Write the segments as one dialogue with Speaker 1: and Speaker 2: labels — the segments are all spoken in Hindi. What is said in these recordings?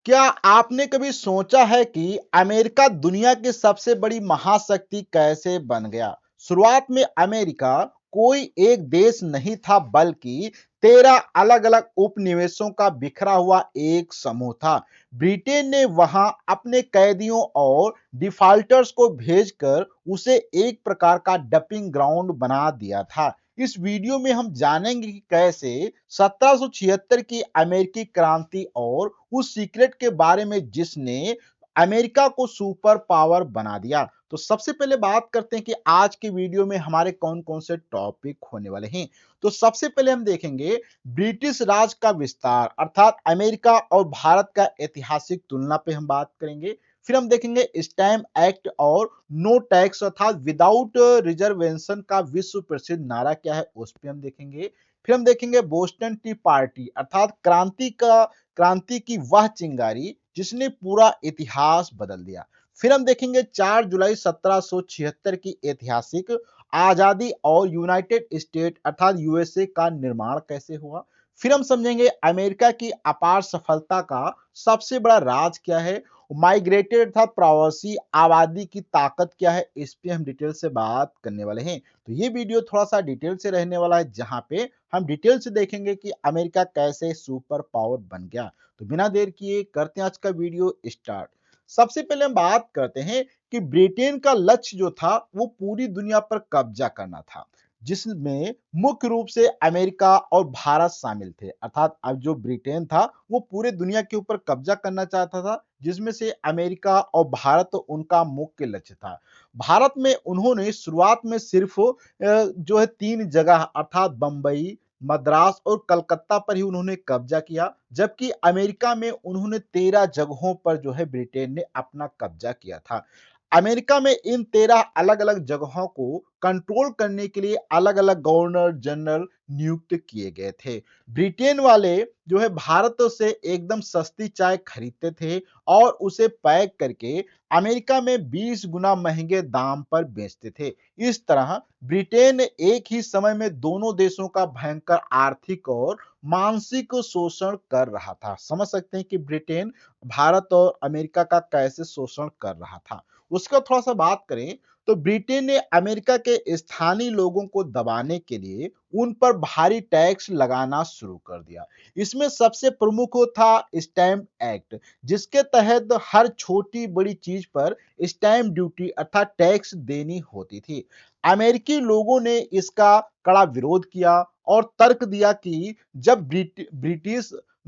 Speaker 1: क्या आपने कभी सोचा है कि अमेरिका दुनिया की सबसे बड़ी महाशक्ति कैसे बन गया? शुरुआत में अमेरिका कोई एक देश नहीं था बल्कि 13 अलग-अलग उपनिवेशों का बिखरा हुआ एक समूह था। ब्रिटेन ने वहां अपने कैदियों और डिफाल्टर्स को भेजकर उसे एक प्रकार का डंपिंग ग्राउंड बना दिया था। इस वीडियो में हम जानेंगे कि कैसे 1776 की अमेरिकी क्रांति और उस सीक्रेट के बारे में जिसने अमेरिका को सुपर पावर बना दिया। तो सबसे पहले बात करते हैं कि आज के वीडियो में हमारे कौन-कौन से टॉपिक होने वाले हैं। तो सबसे पहले हम देखेंगे ब्रिटिश राज का विस्तार अर्थात अमेरिका और भारत का ऐतिहासिक तुलना पे हम बात करेंगे। फिर हम देखेंगे स्टैम्प एक्ट और नो टैक्स अर्थात विदाउट रिजर्वेशन का विश्व प्रसिद्ध नारा क्या है उस पे हम देखेंगे। फिर हम देखेंगे बोस्टन टी पार्टी अर्थात क्रांति की वह चिंगारी जिसने पूरा इतिहास बदल दिया। फिर हम देखेंगे 4 जुलाई 1776 की ऐतिहासिक आजादी और यूनाइटेड स्टेट अर्थात यूएसए का निर्माण कैसे हुआ। फिर हम समझेंगे अमेरिका की अपार सफलता का सबसे बड़ा राज क्या है, माइग्रेटेड था प्रवासी आबादी की ताकत क्या है, इस पे हम डिटेल से बात करने वाले हैं। तो ये वीडियो थोड़ा सा डिटेल से रहने वाला है जहां पे हम डिटेल से देखेंगे कि अमेरिका कैसे सुपर पावर बन गया। तो बिना देर किए करते हैं आज का वीडियो स्टार्ट। सबसे पहले हम बात करते हैं कि ब्रिटेन का लक्ष्य जो था वो पूरी दुनिया पर कब्जा करना था, जिसमें मुख्य रूप से अमेरिका और भारत शामिल थे। अर्थात अब जो ब्रिटेन था वो पूरे दुनिया के ऊपर कब्जा करना चाहता था, जिसमें से अमेरिका और भारत उनका मुख्य लक्ष्य था। भारत में उन्होंने शुरुआत में सिर्फ जो है 3 जगह अर्थात बंबई, मद्रास और कलकत्ता पर ही उन्होंने कब्जा किया, जबकि अमेरिका में उन्होंने 13 जगहों पर जो है ब्रिटेन ने अपना कब्जा किया था। अमेरिका में इन 13 अलग-अलग जगहों को कंट्रोल करने के लिए अलग-अलग गवर्नर जनरल नियुक्त किए गए थे। ब्रिटेन वाले जो है भारत से एकदम सस्ती चाय खरीदते थे और उसे पैक करके अमेरिका में 20 गुना महंगे दाम पर बेचते थे। इस तरह ब्रिटेन एक ही समय में दोनों देशों का भयंकर आर्थिक और मानसिक शोषण कर रहा था। समझ सकते हैं कि ब्रिटेन भारत और अमेरिका का कैसे शोषण कर रहा था। उसका थोड़ा-सा बात करें तो ब्रिटेन ने अमेरिका के स्थानीय लोगों को दबाने के लिए उन पर भारी टैक्स लगाना शुरू कर दिया। इसमें सबसे प्रमुख था स्टैम्प एक्ट, जिसके तहत हर छोटी-बड़ी चीज पर स्टैम्प ड्यूटी अर्थात टैक्स देनी होती थी। अमेरिकी लोगों ने इसका कड़ा विरोध किया और तर्क दिया कि जब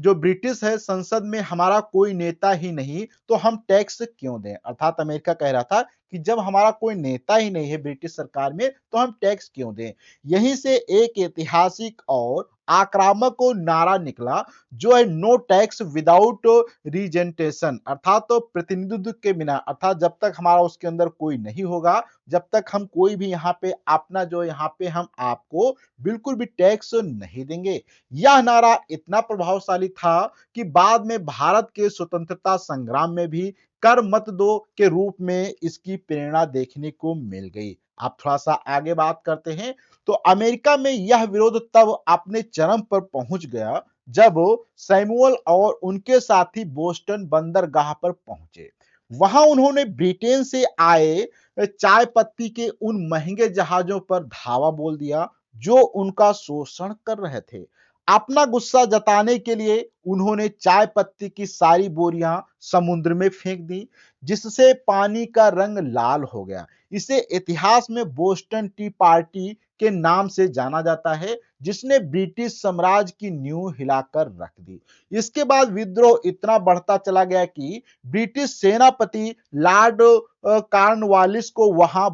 Speaker 1: ब्रिटिश है संसद में हमारा कोई नेता ही नहीं तो हम टैक्स क्यों दें। अर्थात अमेरिका कह रहा था कि जब हमारा कोई नेता ही नहीं है ब्रिटिश सरकार में तो हम टैक्स क्यों दें। यहीं से एक ऐतिहासिक और आक्रामक नारा निकला जो है नो टैक्स विदाउट रिजेंटेशन अर्थात तो प्रतिनिधित्व के बिना अर्थात जब तक हमारा उसके अंदर कोई नहीं होगा, जब तक हम कोई भी यहाँ पे अपना जो यहाँ पे हम आपको बिल्कुल भी टैक्स नहीं देंगे। यह नारा इतना प्रभावशाली था कि बाद में भारत के स्वतंत्रता संग्राम में भी कर मत दो के रूप में इसकी प्रेरणा देखने को मिल गई। आप थोड़ा सा आगे बात करते हैं तो अमेरिका में यह विरोध तब अपने चरम पर पहुंच गया जब सैमुअल और उनके साथी बोस्टन बंदरगाह पर पहुंचे। वहां उन्होंने ब्रिटेन से आए चाय पत्ती के उन महंगे जहाजों पर धावा बोल दिया जो उनका शोषण कर रहे थे। अपना गुस्सा जताने के लिए उन्होंने चाय पत्ती की सारी बोरियां समुद्र में फेंक दी, जिससे पानी का रंग लाल हो गया। इसे इतिहास में बोस्टन टी पार्टी के नाम से जाना जाता है, जिसने ब्रिटिश साम्राज्य की नींव हिलाकर रख दी। इसके बाद विद्रोह इतना बढ़ता चला गया कि ब्रिटिश सेनापति लॉर्ड कॉर्नवालिस को वहां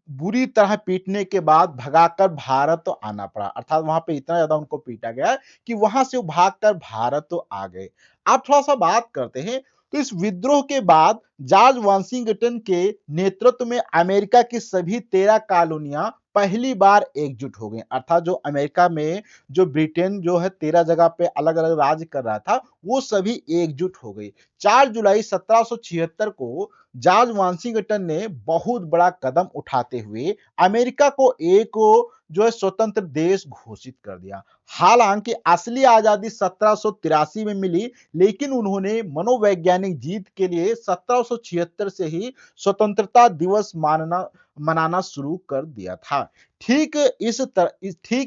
Speaker 1: बुरी तरह पीटने के बाद भगाकर भारत आना पड़ा। अर्थात वहां पे इतना ज्यादा उनको पीटा गया कि वहां से वो भागकर भारत आ गए। आप थोड़ा सा बात करते हैं तो इस विद्रोह के बाद जॉर्ज वाशिंगटन के नेतृत्व में अमेरिका की सभी 13 कॉलोनियां पहली बार एकजुट हो गए। अर्थात जो अमेरिका में जो ब्रिटेन जो है 13 जगह पे अलग-अलग राज्य कर रहा था, वो सभी एकजुट हो गई। 4 जुलाई 1776 को जॉर्ज वाशिंगटन ने बहुत बड़ा कदम उठाते हुए अमेरिका को एक जो है स्वतंत्र देश घोषित कर दिया। हालांकि असली आजादी 1783 में मिली, लेकिन उन्होंने मनोवैज्ञानिक जीत के लिए 1776 से ही स्वतंत्रता दिवस मनाना शुरू कर दिया था। ठीक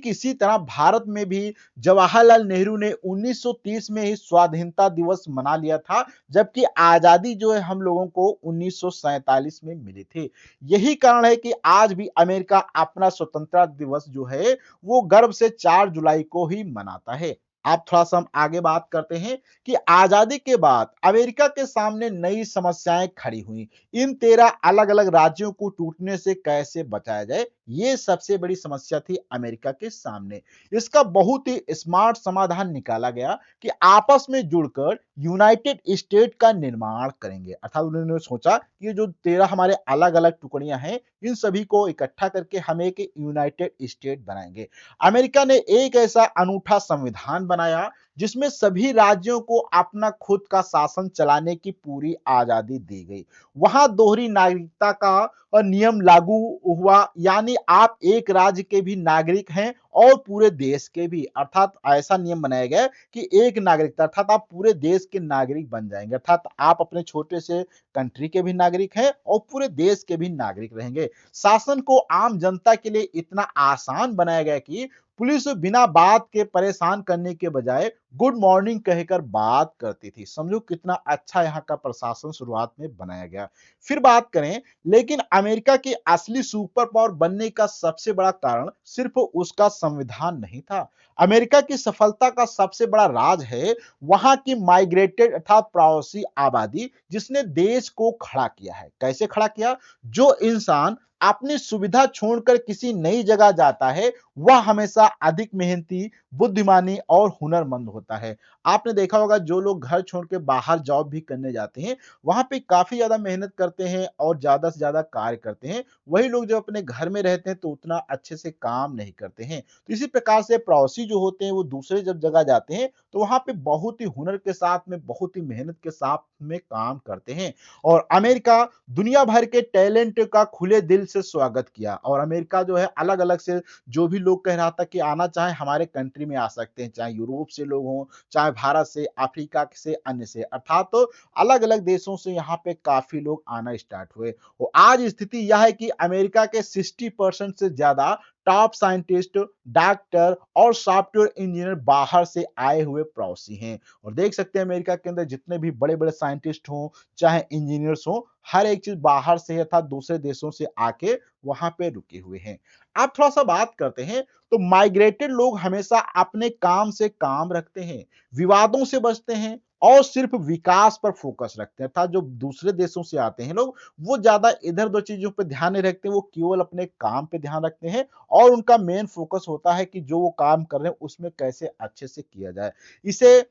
Speaker 1: इसी तरह भारत में भी जवाहरलाल नेहरू ने 1930 में ही स्वाधीनता दिवस मना लिया था, जबकि आजादी जो है हम लोगों को 1947 में मिली थी। यही कारण है कि आज भी अमेरिका अपना स्वतंत्रता दिवस जो है वो गर्व से 4 जुलाई को ही मनाता है। आप थोड़ा-सा हम आगे बात करते हैं कि आजादी के बाद अमेरिका के सामने नई समस्याएं खड़ी हुई। इन 13 अलग-अलग राज्यों को टूटने से कैसे बचाया जाए, ये सबसे बड़ी समस्या थी अमेरिका के सामने। इसका बहुत ही स्मार्ट समाधान निकाला गया कि आपस में जुड़कर यूनाइटेड स्टेट का निर्माण करेंगे। अर्थात उन्होंने सोचा कि ये जो 13 हमारे अलग-अलग टुकड़ियां हैं, इन सभी को इकट्ठा करके हम एक यूनाइटेड स्टेट बनाएंगे। अमेरिका ने एक ऐसा अनूठा संविधान बनाया जिसमें सभी राज्यों को अपना खुद का शासन चलाने की पूरी आजादी दी गई। वहां दोहरी नागरिकता का नियम लागू हुआ, यानी आप एक राज्य के भी नागरिक हैं और पूरे देश के भी। अर्थात ऐसा नियम बनाया गया कि एक नागरिकता अर्थात आप पूरे देश के नागरिक बन जाएंगे। अर्थात आप अपने छोटे से कंट्री के भी नागरिक हैं और पूरे देश के भी नागरिक रहेंगे। शासन को आम जनता के लिए इतना आसान बनाया गया कि पुलिस बिना बात के परेशान करने के बजाय गुड मॉर्निंग कहकर बात करती थी। समझो कितना अच्छा यहाँ का प्रशासन शुरुआत में बनाया गया। फिर बात करें, लेकिन अमेरिका की असली सुपर पावर बनने का सबसे बड़ा कारण सिर्फ उसका संविधान नहीं था। अमेरिका की सफलता का सबसे बड़ा राज है वहां की माइग्रेटेड अर्थात प्रवासी आबादी, जिसने देश को खड़ा किया है। कैसे खड़ा किया? जो इंसान अपनी सुविधा छोड़कर किसी नई जगह जाता है, वह हमेशा अधिक मेहनती, बुद्धिमानी और हुनरमंद होता है। आपने देखा होगा जो लोग घर छोड़ के बाहर जॉब भी करने जाते हैं, वहां पे काफी ज्यादा मेहनत करते हैं और ज्यादा से ज्यादा कार्य करते हैं। वही लोग जब अपने घर में रहते हैं तो उतना अच्छे से काम नहीं करते हैं। तो इसी प्रकार से प्रवासी जो होते हैं वो दूसरे जब जगह जाते हैं तो वहां पे बहुत ही हुनर के साथ में, बहुत ही मेहनत के साथ में काम करते हैं। और अमेरिका दुनिया भर के टैलेंट का खुले दिल से स्वागत किया। और अमेरिका जो है अलग अलग से जो भी लोग कह रहा था कि आना चाहे हमारे कंट्री में आ सकते हैं, चाहे यूरोप से लोग हों, चाहे भारत से, अफ्रीका से, अन्य से, अर्थात तो अलग अलग देशों से यहाँ पे काफी लोग आना स्टार्ट हुए। और आज स्थिति यह है कि अमेरिका के 60% से ज्यादा टॉप साइंटिस्ट, डॉक्टर और सॉफ्टवेयर इंजीनियर बाहर से आए हुए प्रवासी हैं। और देख सकते हैं अमेरिका के अंदर जितने भी बड़े बड़े साइंटिस्ट हों, चाहे इंजीनियर्स हों, हर एक चीज बाहर से अर्थात दूसरे देशों से आके वहां पे रुके हुए हैं। आप थोड़ा सा बात करते हैं तो माइग्रेटेड लोग हमेशा अपने काम से काम रखते हैं, विवादों से बचते हैं और सिर्फ विकास पर फोकस रखते हैं। अर्थात जो दूसरे देशों से आते हैं लोग, वो ज्यादा इधर उधर चीजों पर ध्यान नहीं रखते, वो केवल अपने काम पे ध्यान रखते हैं और उनका मेन फोकस होता है कि जो वो काम कर रहे हैं उसमें कैसे अच्छे से किया जाए। इसे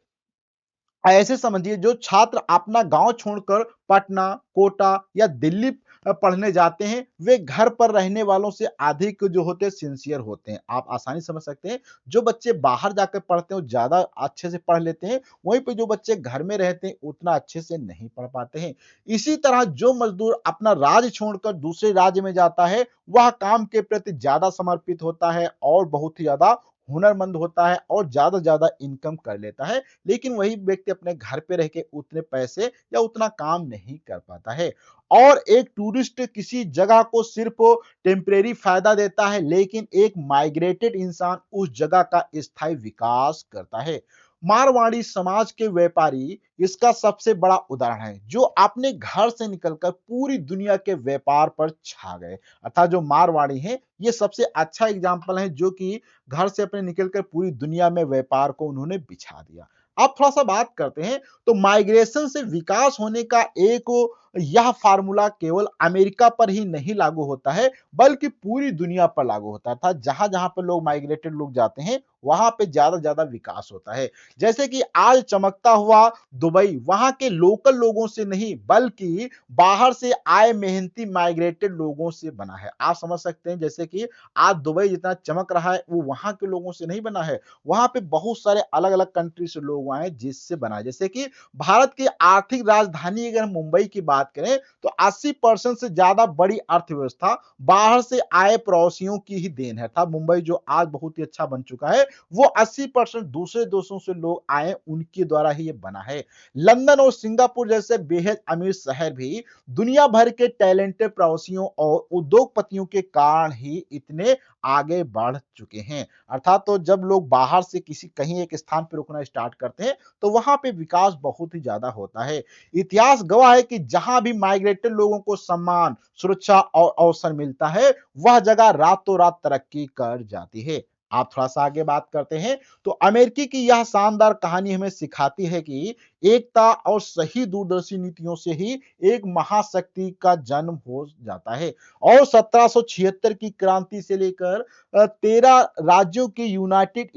Speaker 1: ऐसे समझिए जो छात्र अपना गांव छोड़कर पटना, कोटा या दिल्ली पढ़ने जाते हैं, वे घर पर रहने वालों से अधिक जो होते हैं सिंसियर होते हैं। आप आसानी समझ सकते हैं। जो बच्चे बाहर जाकर पढ़ते हैं वो ज्यादा अच्छे से पढ़ लेते हैं, वहीं पे जो बच्चे घर में रहते हैं उतना अच्छे से नहीं पढ़ पाते हैं। इसी तरह जो मजदूर अपना राज्य छोड़कर दूसरे राज्य में जाता है, वह काम के प्रति ज्यादा समर्पित होता है और बहुत ही ज्यादा हुनरमंद होता है और ज्यादा ज्यादा इनकम कर लेता है। लेकिन वही व्यक्ति अपने घर पे रह के उतने पैसे या उतना काम नहीं कर पाता है। और एक टूरिस्ट किसी जगह को सिर्फ टेम्परेरी फायदा देता है, लेकिन एक माइग्रेटेड इंसान उस जगह का स्थायी विकास करता है। मारवाड़ी समाज के व्यापारी इसका सबसे बड़ा उदाहरण है, जो अपने घर से निकलकर पूरी दुनिया के व्यापार पर छा गए। अर्थात जो मारवाड़ी हैं, ये सबसे अच्छा एग्जाम्पल है जो कि घर से अपने निकलकर पूरी दुनिया में व्यापार को उन्होंने बिछा दिया। अब थोड़ा सा बात करते हैं तो माइग्रेशन से विकास होने का एक यह फार्मूला केवल अमेरिका पर ही नहीं लागू होता है, बल्कि पूरी दुनिया पर लागू होता था। जहां जहां पर लोग माइग्रेटेड लोग जाते हैं वहां पे ज्यादा विकास होता है। जैसे कि आज चमकता हुआ दुबई वहां के लोकल लोगों से नहीं बल्कि बाहर से आए मेहनती माइग्रेटेड लोगों से बना है। आप समझ सकते हैं जैसे कि आज दुबई जितना चमक रहा है वो वहां के लोगों से नहीं बना है, वहां पे बहुत सारे अलग अलग कंट्री से लोग आए जिससे बना है। जैसे कि भारत की आर्थिक राजधानी अगर हम मुंबई की बात करें तो 80% से ज्यादा बड़ी अर्थव्यवस्था बाहर से आए प्रवासियों की ही देन है। था मुंबई जो आज बहुत ही अच्छा बन चुका है वो 80% दूसरे देशों से लोग आए उनके द्वारा ही ये बना है। लंदन और सिंगापुर जैसे बेहद अमीर शहर भी दुनिया भर के टैलेंटेड प्रवासियों और उद्योगपतियों के कारण ही इतने आगे बढ़ चुके हैं। अर्थात तो जब लोग बाहर से किसी कहीं एक स्थान पर रुकना स्टार्ट करते हैं तो वहां पे विकास बहुत ही ज्यादा होता है। इतिहास गवाह है कि जहां भी माइग्रेटेड लोगों को सम्मान, सुरक्षा और अवसर मिलता है वह जगह रातों रात तरक्की कर जाती है। आप थोड़ा सा आगे बात करते हैं तो अमेरिकी की यह शानदार कहानी हमें सिखाती है कि एकता और सही दूरदर्शी नीतियों से ही एक महाशक्ति का जन्म हो जाता है। और 1776 की क्रांति से लेकर 13 राज्यों के यूनाइटेड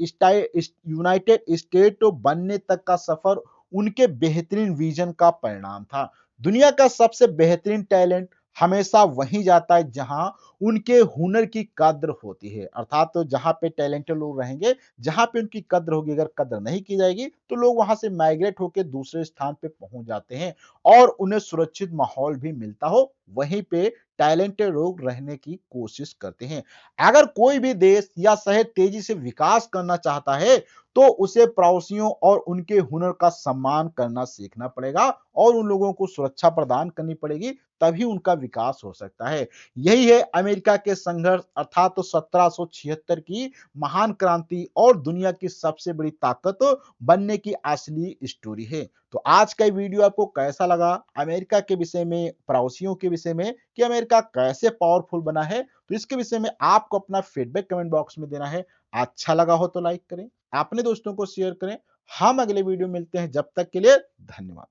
Speaker 1: स्टेट बनने तक का सफर उनके बेहतरीन विजन का परिणाम था। दुनिया का सबसे बेहतरीन टैलेंट हमेशा वहीं जाता है जहां उनके हुनर की कद्र होती है। अर्थात तो जहां पे टैलेंटेड लोग रहेंगे, जहां पे उनकी कद्र होगी, अगर कद्र नहीं की जाएगी तो लोग वहां से माइग्रेट होकर दूसरे स्थान पे पहुंच जाते हैं और उन्हें सुरक्षित माहौल भी मिलता हो वहीं पे टैलेंटेड लोग रहने की कोशिश करते हैं। अगर कोई भी देश या शहर तेजी से विकास करना चाहता है तो उसे प्रवासियों और उनके हुनर का सम्मान करना सीखना पड़ेगा और उन लोगों को सुरक्षा प्रदान करनी पड़ेगी, तभी उनका विकास हो सकता है। यही है अमेरिका के संघर्ष अर्थात तो 1776 की महान क्रांति और दुनिया की सबसे बड़ी ताकत बनने की असली स्टोरी है। तो आज का वीडियो आपको कैसा लगा अमेरिका के विषय में, प्रवासियों के विषय में कि अमेरिका कैसे पावरफुल बना है, तो इसके विषय में आपको अपना फीडबैक कमेंट बॉक्स में देना है। अच्छा लगा हो तो लाइक करें, अपने दोस्तों को शेयर करें। हम अगले वीडियो मिलते हैं, जब तक के लिए धन्यवाद।